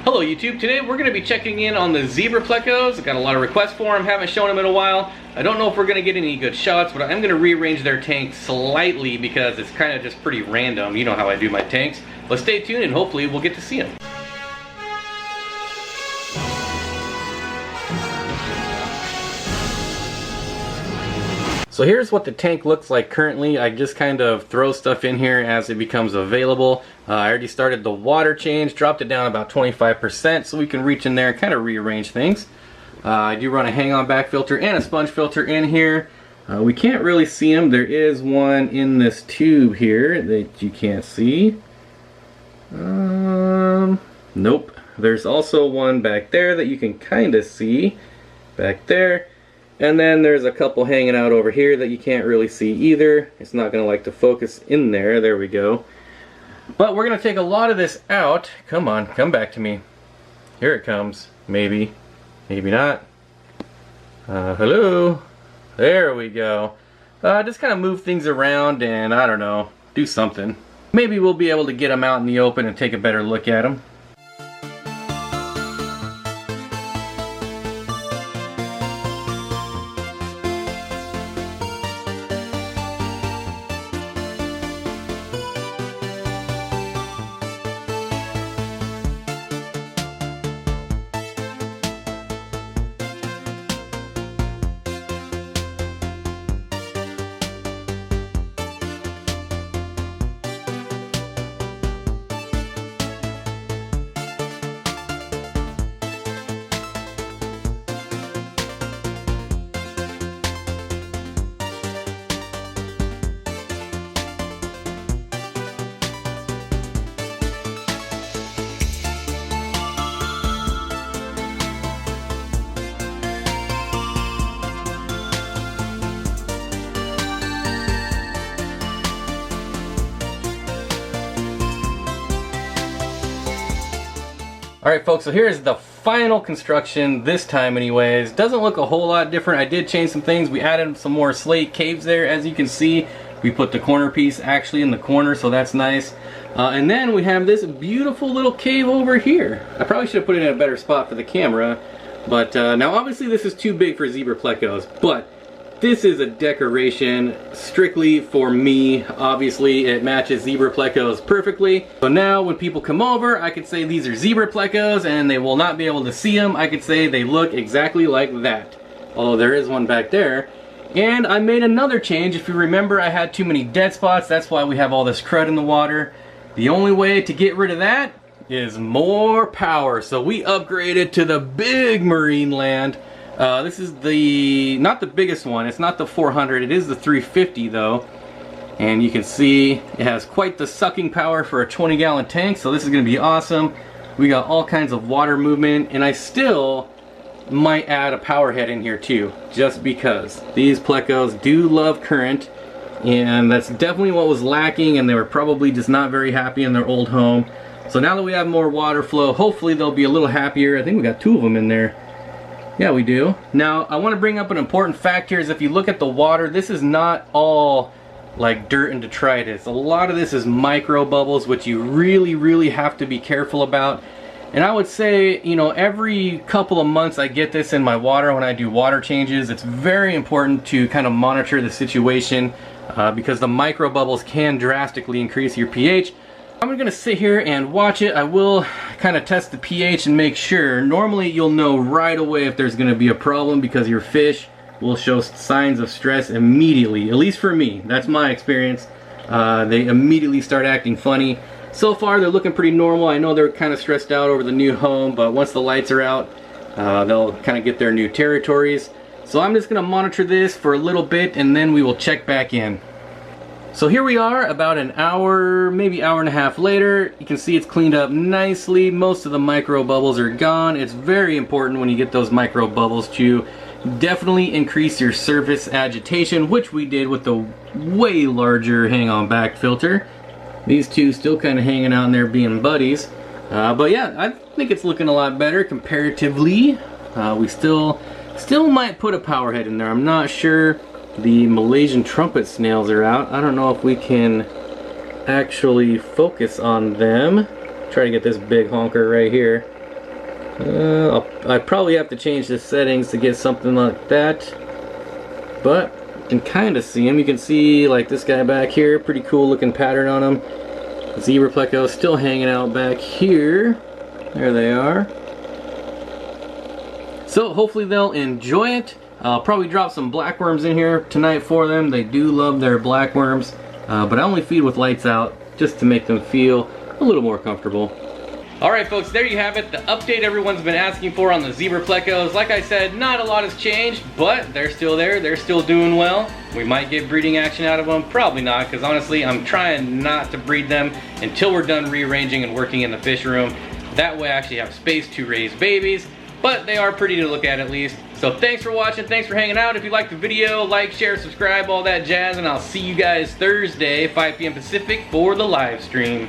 Hello YouTube, today we're going to be checking in on the Zebra Plecos. I've got a lot of requests for them, haven't shown them in a while. I don't know if we're going to get any good shots, but I'm going to rearrange their tank slightly because it's kind of just pretty random. You know how I do my tanks. But stay tuned and hopefully we'll get to see them. So here's what the tank looks like currently. I just kind of throw stuff in here as it becomes available. I already started the water change, dropped it down about 25% so we can reach in there and kind of rearrange things. I do run a hang-on back filter and a sponge filter in here. We can't really see them. There is one in this tube here that you can't see. Nope. There's also one back there that you can kind of see back there. And then there's a couple hanging out over here that you can't really see either. It's not going to like to focus in there. There we go. But we're going to take a lot of this out. Come on, come back to me. Here it comes. Maybe. Maybe not. Hello. There we go. Just kind of move things around and, I don't know, do something. Maybe we'll be able to get them out in the open and take a better look at them. Alright folks, so here's the final construction, this time anyways. Doesn't look a whole lot different. I did change some things. We added some more slate caves there, as you can see. We put the corner piece actually in the corner, so that's nice. And then we have this beautiful little cave over here. I probably should have put it in a better spot for the camera. But now obviously this is too big for Zebra Plecos, but this is a decoration strictly for me. Obviously it matches Zebra Plecos perfectly. So now when people come over, I could say these are Zebra Plecos and they will not be able to see them. I could say they look exactly like that. Although there is one back there. And I made another change. If you remember, I had too many dead spots. That's why we have all this crud in the water. The only way to get rid of that is more power. So we upgraded to the big marine land. This is not the biggest one. It's not the 400. It is the 350 though. And you can see it has quite the sucking power for a 20-gallon tank. So this is going to be awesome. We got all kinds of water movement. And I still might add a power head in here too. Just because. These Plecos do love current. And that's definitely what was lacking. And they were probably just not very happy in their old home. So now that we have more water flow, hopefully they'll be a little happier. I think we got 2 of them in there. Yeah, we do. Now, I want to bring up an important fact here is if you look at the water, this is not all like dirt and detritus. A lot of this is micro bubbles, which you really have to be careful about. And I would say, you know, every couple of months I get this in my water when I do water changes. It's very important to kind of monitor the situation because the micro bubbles can drastically increase your pH. I'm going to sit here and watch it. I will kind of test the pH and make sure. Normally you'll know right away if there's going to be a problem because your fish will show signs of stress immediately. At least for me. That's my experience. They immediately start acting funny. So far they're looking pretty normal. I know they're kind of stressed out over the new home, but once the lights are out, they'll kind of get their new territories. So I'm just going to monitor this for a little bit and then we will check back in. So here we are about an hour, maybe hour and a half later. You can see it's cleaned up nicely. Most of the micro bubbles are gone. It's very important when you get those micro bubbles to definitely increase your surface agitation, which we did with the way larger hang-on back filter. These two still kind of hanging out in there being buddies. But yeah, I think it's looking a lot better comparatively. We still might put a power head in there. I'm not sure. The Malaysian trumpet snails are out. I don't know if we can actually focus on them. Try to get this big honker right here. I probably have to change the settings to get something like that, but you can kind of see him. You can see like this guy back here, pretty cool looking pattern on him. Zebra Plecos still hanging out back here. There they are. So hopefully they'll enjoy it. I'll probably drop some blackworms in here tonight for them. They do love their blackworms, but I only feed with lights out just to make them feel a little more comfortable. Alright folks, there you have it, the update everyone's been asking for on the Zebra Plecos. Like I said, not a lot has changed, but they're still there, they're still doing well. We might get breeding action out of them, probably not, because honestly I'm trying not to breed them until we're done rearranging and working in the fish room. That way I actually have space to raise babies, but they are pretty to look at least. So thanks for watching, thanks for hanging out. If you liked the video, like, share, subscribe, all that jazz, and I'll see you guys Thursday, 5 p.m. Pacific for the live stream.